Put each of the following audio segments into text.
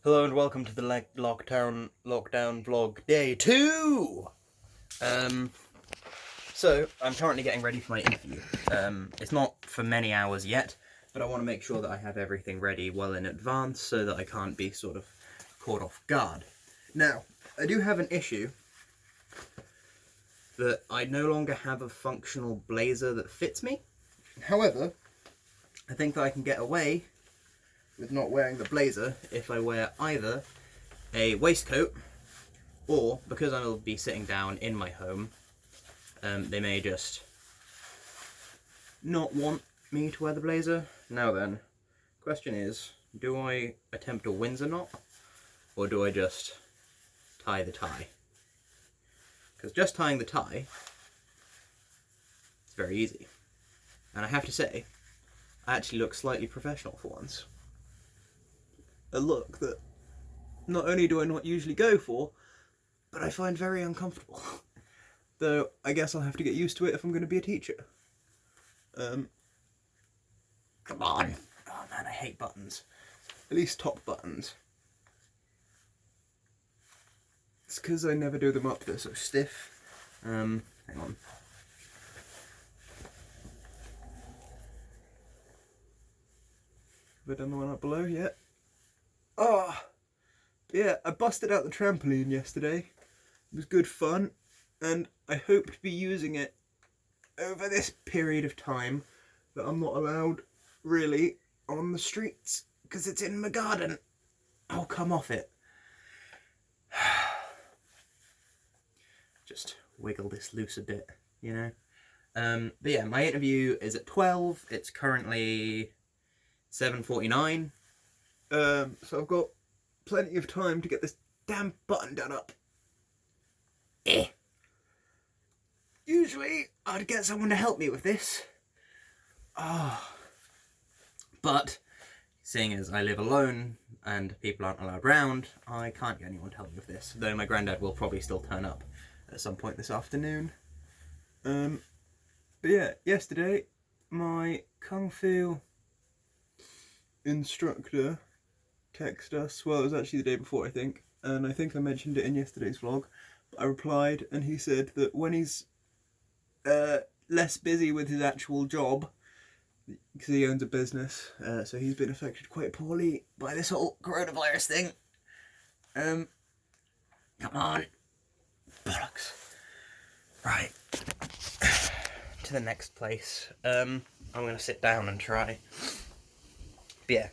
Hello and welcome to the lockdown vlog day 2. Um, so I'm currently getting ready for my interview. It's not for many hours yet, but I want to make sure that I have everything ready well in advance so that I can't be sort of caught off guard. Now, I do have an issue that I no longer have a functional blazer that fits me. However, I think that I can get away with not wearing the blazer if I wear either a waistcoat, or because I'll be sitting down in my home, they may just not want me to wear the blazer. Now then, question is, do I attempt a Windsor knot, or do I just tie the tie? Because just tying the tie is very easy. And I have to say, I actually look slightly professional for once. A look that not only do I not usually go for, but I find very uncomfortable. Though I guess I'll have to get used to it if I'm going to be a teacher. Come on. Oh man, I hate buttons. At least top buttons. It's because I never do them up, they're so stiff. Hang on. Have I done the one up below yet? Oh! Yeah, I busted out the trampoline yesterday. It was good fun, and I hope to be using it over this period of time that I'm not allowed, really, on the streets, because it's in my garden. I'll come off it. Just wiggle this loose a bit, you know? But yeah, my interview is at 12. It's currently 7:49. So I've got plenty of time to get this damn button done up. Usually, I'd get someone to help me with this. But, seeing as I live alone and people aren't allowed round, I can't get anyone to help me with this. Though my granddad will probably still turn up at some point this afternoon. But yeah, yesterday, my Kung Fu instructor texted us. Well, it was actually the day before, I think. And I think I mentioned it in yesterday's vlog. But I replied, and he said that when he's less busy with his actual job, because he owns a business, so he's been affected quite poorly by this whole coronavirus thing. Come on. Bollocks. Right. To the next place. I'm going to sit down and try. But yeah,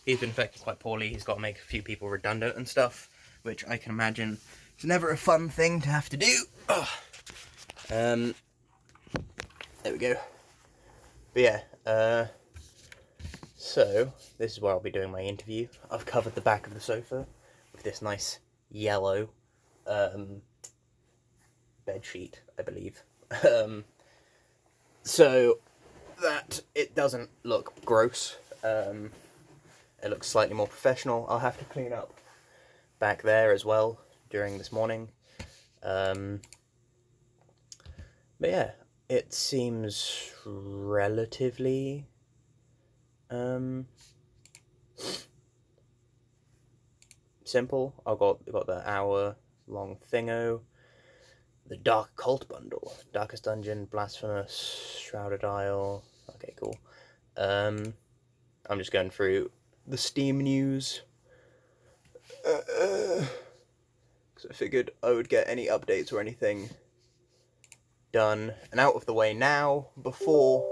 he's been affected quite poorly. He's got to make a few people redundant and stuff, which I can imagine is never a fun thing to have to do. There we go. But yeah, so this is where I'll be doing my interview. I've covered the back of the sofa with this nice yellow bed sheet, I believe. So that it doesn't look gross. It looks slightly more professional. I'll have to clean up back there as well during this morning. But yeah, it seems relatively simple. I've got the hour-long thingo, the Dark Occult bundle, Darkest Dungeon, Blasphemous, Shrouded Isle. Okay, cool. I'm just going through the Steam news. Because I figured I would get any updates or anything done and out of the way now before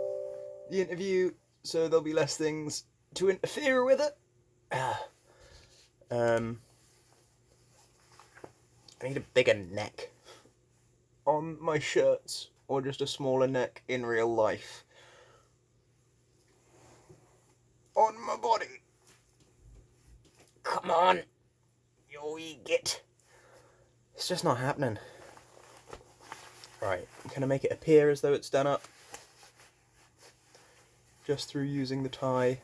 the interview, so there'll be less things to interfere with it. I need a bigger neck on my shirts, or just a smaller neck in real life on my body. Come on, you git. It's just not happening. Right, I'm gonna make it appear as though it's done up just through using the tie.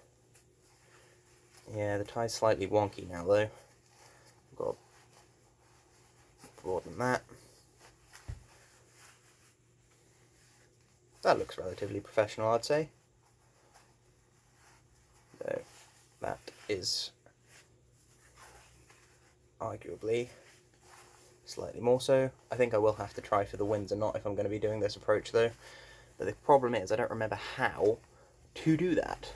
Yeah, the tie's slightly wonky now though. I've got to broaden that. That looks relatively professional, I'd say. So, that is arguably slightly more so. I think I will have to try for the Windsor knot if I'm going to be doing this approach though. But the problem is I don't remember how to do that.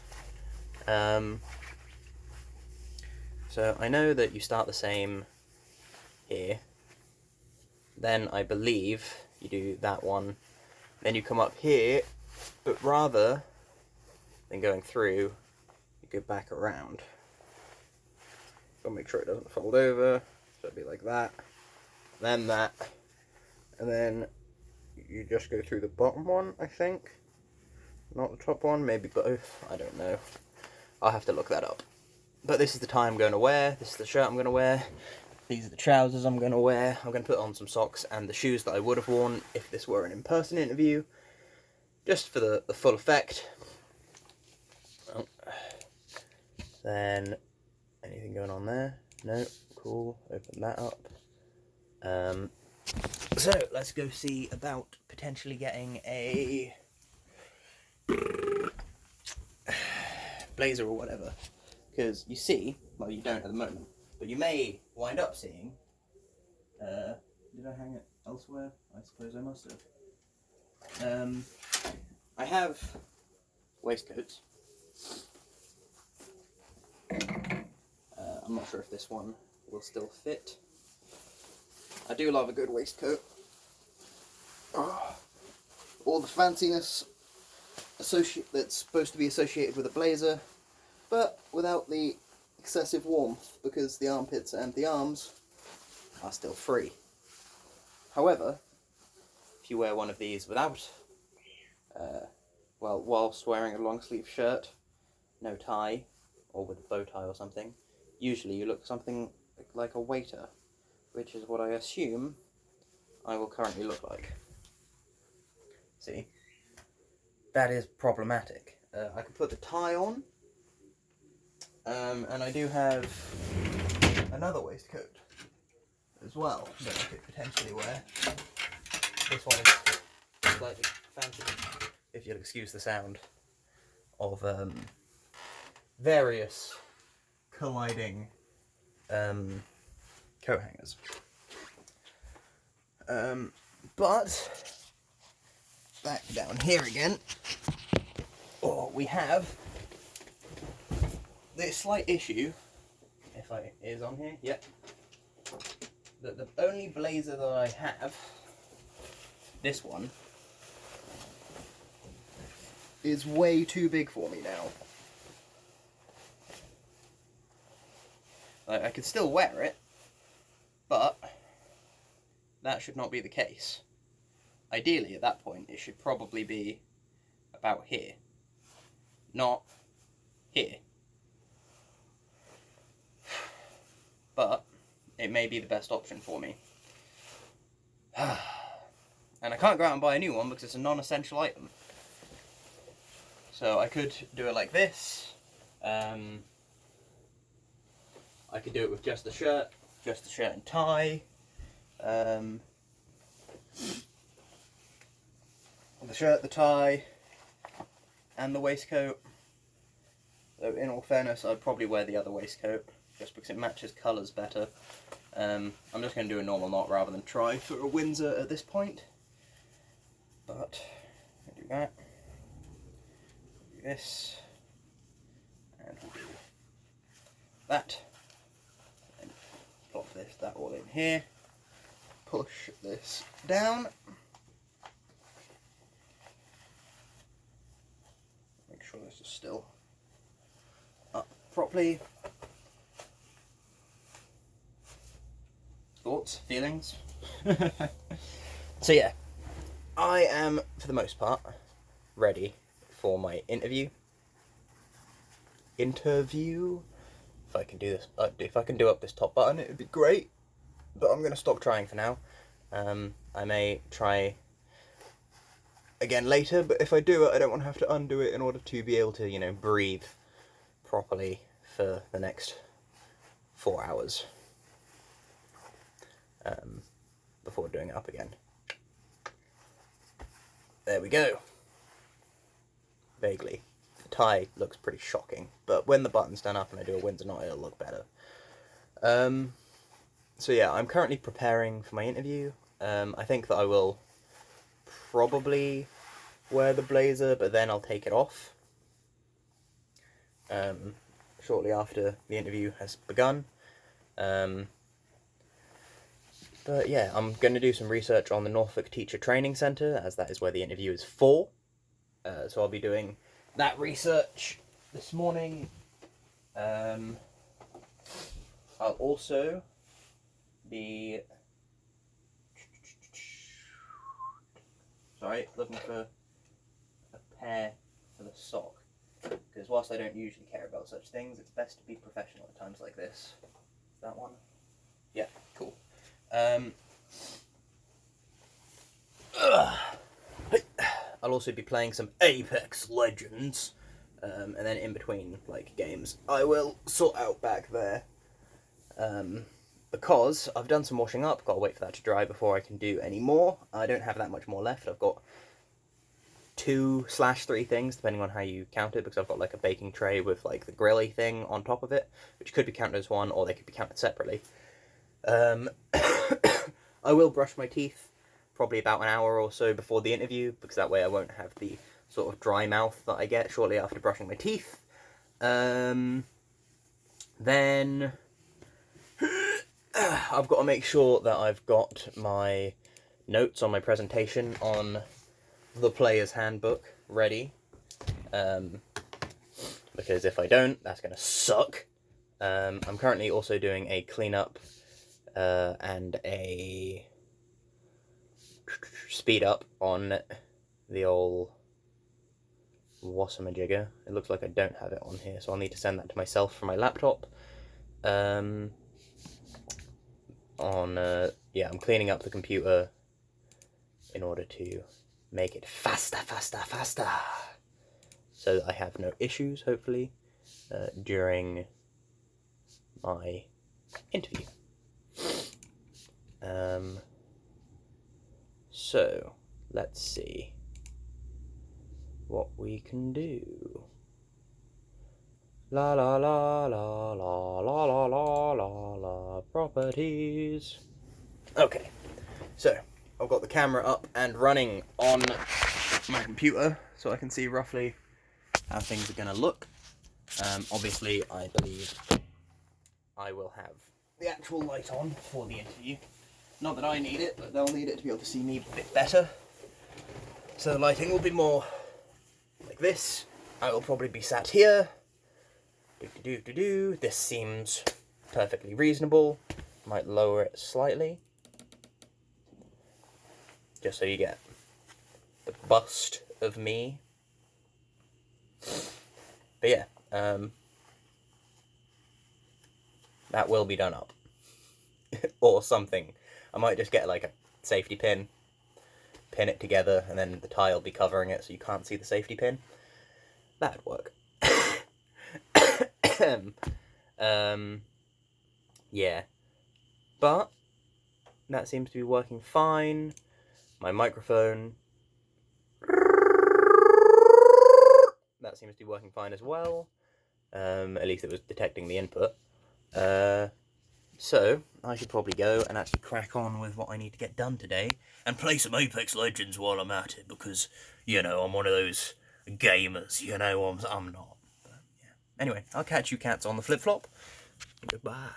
So I know that you start the same here. Then I believe you do that one. Then you come up here, but rather than going through, you go back around. Gotta make sure it doesn't fold over. So it'll be like that, then that, and then you just go through the bottom one, I think. Not the top one, maybe both, I don't know. I'll have to look that up. But this is the tie I'm going to wear, this is the shirt I'm going to wear, these are the trousers I'm going to wear. I'm going to put on some socks and the shoes that I would have worn if this were an in-person interview, just for the full effect. Oh. Then, anything going on there? No, cool, open that up. So, let's go see about potentially getting a blazer or whatever. Because you see, well you don't at the moment, but you may wind up seeing, did I hang it elsewhere? I suppose I must have. I have waistcoats. I'm not sure if this one will still fit. I do love a good waistcoat. Oh, all the fanciness that's supposed to be associated with a blazer, but without the excessive warmth, because the armpits and the arms are still free. However, if you wear one of these without, whilst wearing a long sleeve shirt, no tie, or with a bow tie or something, usually you look something like a waiter, which is what I assume I will currently look like. See? That is problematic. I could put the tie on, and I do have another waistcoat as well that I could potentially wear. This one is slightly fancy, if you'll excuse the sound of various colliding coat hangers. But back down here again, we have this slight issue. If it is on here, yep. That the only blazer that I have, this one, is way too big for me now. I could still wear it, but that should not be the case. Ideally, at that point, it should probably be about here, not here. But it may be the best option for me. And I can't go out and buy a new one because it's a non-essential item. So I could do it like this. I could do it with just the shirt and tie. The shirt, the tie, and the waistcoat. So in all fairness, I'd probably wear the other waistcoat, just because it matches colours better. I'm just going to do a normal knot rather than try for a Windsor at this point. But, I'll do that, do this, and we'll do that. And plop that all in here. Push this down. Make sure this is still up properly. Thoughts? Feelings? So yeah, I am, for the most part, ready for my interview. If I can do this, if I can do up this top button, it would be great. But I'm going to stop trying for now. I may try again later, but if I do it, I don't want to have to undo it in order to be able to, you know, breathe properly for the next 4 hours before doing it up again. There we go. Vaguely. The tie looks pretty shocking, but when the button's done up and I do a Windsor knot, it'll look better. So yeah, I'm currently preparing for my interview. I think that I will probably wear the blazer, but then I'll take it off shortly after the interview has begun. But yeah, I'm going to do some research on the Norfolk Teacher Training Centre, as that is where the interview is for. So I'll be doing that research this morning. I'll also be... Sorry, looking for a pair for the sock. Because whilst I don't usually care about such things, it's best to be professional at times like this. That one? Yeah, cool. I'll also be playing some Apex Legends, and then in between like games, I will sort out back there. Because I've done some washing up, got to wait for that to dry before I can do any more. I don't have that much more left. I've got 2/3 things, depending on how you count it, because I've got like a baking tray with like the grilly thing on top of it, which could be counted as one, or they could be counted separately. I will brush my teeth probably about an hour or so before the interview, because that way I won't have the sort of dry mouth that I get shortly after brushing my teeth. Then I've got to make sure that I've got my notes on my presentation on the player's handbook ready, because if I don't, that's going to suck. I'm currently also doing a cleanup and a speed up on the old Wassamajigger. It looks like I don't have it on here, so I'll need to send that to myself from my laptop. Yeah, I'm cleaning up the computer in order to make it faster, so that I have no issues, hopefully, during my interview. So, let's see what we can do. La la la la la la la la la la, properties. Okay, so I've got the camera up and running on my computer, so I can see roughly how things are going to look. Obviously, I believe I will have the actual light on for the interview. Not that I need it, but they'll need it to be able to see me a bit better. So the lighting will be more like this. I will probably be sat here. This seems perfectly reasonable. Might lower it slightly, just so you get the bust of me. But yeah, that will be done up. Or something. I might just get like a safety pin, pin it together, and then the tile be covering it so you can't see the safety pin. That'd work. Yeah. But that seems to be working fine. My microphone, that seems to be working fine as well. At least it was detecting the input. So I should probably go and actually crack on with what I need to get done today and play some Apex Legends while I'm at it, because, you know, I'm one of those gamers, you know, I'm not. But, yeah. Anyway, I'll catch you cats on the flip-flop. Goodbye.